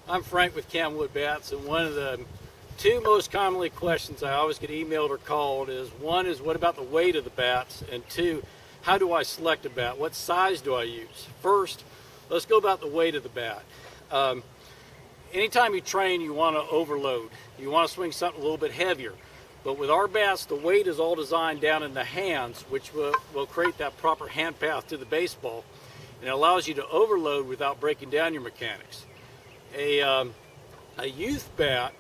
I'm Frank with CamWood Bats, and one of the two most commonly questions I always get emailed or called is, one is what about the weight of the bats, and two, how do I select a bat? What size do I use? First, let's go about the weight of the bat. Anytime you train, you want to overload. You want to swing something a little bit heavier. But with our bats, the weight is all designed down in the hands, which will create that proper hand path to the baseball, and it allows you to overload without breaking down your mechanics. A youth bat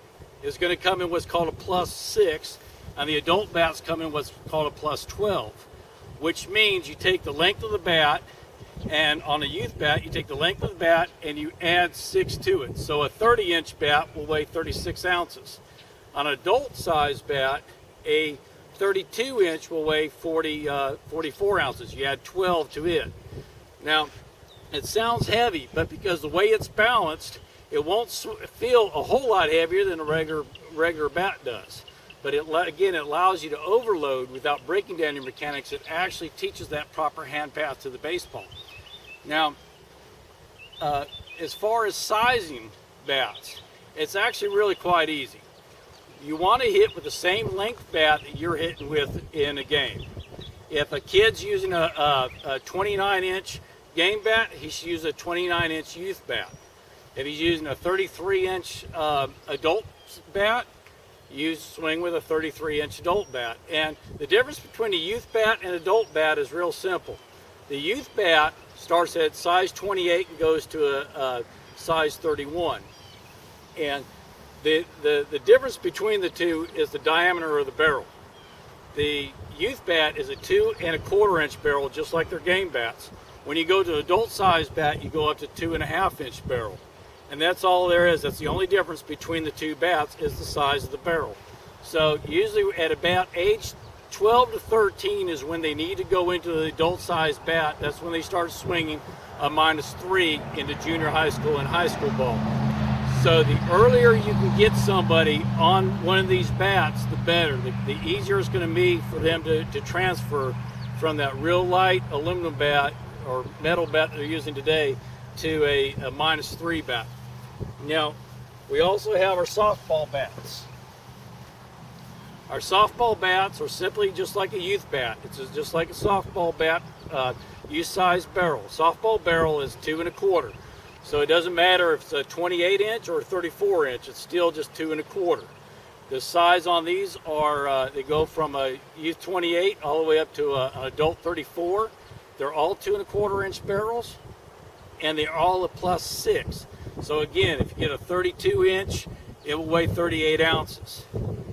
is going to come in what's called a +6, and the adult bats come in what's called a +12, which means you take the length of the bat, and on a youth bat, you take the length of the bat and you add 6 to it. So a 30-inch bat will weigh 36 ounces. On an adult size bat, a 32-inch will weigh 44 ounces. You add 12 to it. Now, it sounds heavy, but because the way it's balanced, it won't feel a whole lot heavier than a regular bat does. But again, it allows you to overload without breaking down your mechanics. It actually teaches that proper hand path to the baseball. Now, as far as sizing bats, it's actually really quite easy. You want to hit with the same length bat that you're hitting with in a game. If a kid's using a 29-inch game bat, he should use a 29-inch youth bat. If he's using a 33-inch adult bat, you swing with a 33-inch adult bat. And the difference between a youth bat and adult bat is real simple. The youth bat starts at size 28 and goes to a size 31. And the difference between the two is the diameter of the barrel. The youth bat is a 2 1/4 inch barrel, just like their game bats. When you go to adult size bat, you go up to 2 1/2 inch barrel. And that's all there is. That's the only difference between the two bats, is the size of the barrel. So usually at about age 12 to 13 is when they need to go into the adult size bat. That's when they start swinging a -3 into junior high school and high school ball. So the earlier you can get somebody on one of these bats, the better. The easier it's going to be for them to transfer from that real light aluminum bat or metal bat they're using today to a -3 bat. Now, we also have our softball bats. Our softball bats are simply just like a youth bat. It's just like a softball bat, youth size barrel. Softball barrel is 2 1/4. So it doesn't matter if it's a 28-inch or a 34-inch, it's still just 2 1/4. The size on these are, they go from a youth 28 all the way up to an adult 34. They're all 2 1/4 inch barrels, and they're all a +6. So again, if you get a 32-inch, it will weigh 38 ounces.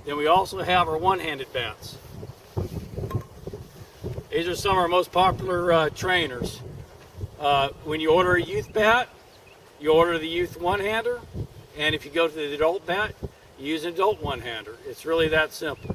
Then we also have our one-handed bats. These are some of our most popular trainers. When you order a youth bat, you order the youth one-hander, and if you go to the adult bat, you use an adult one-hander. It's really that simple.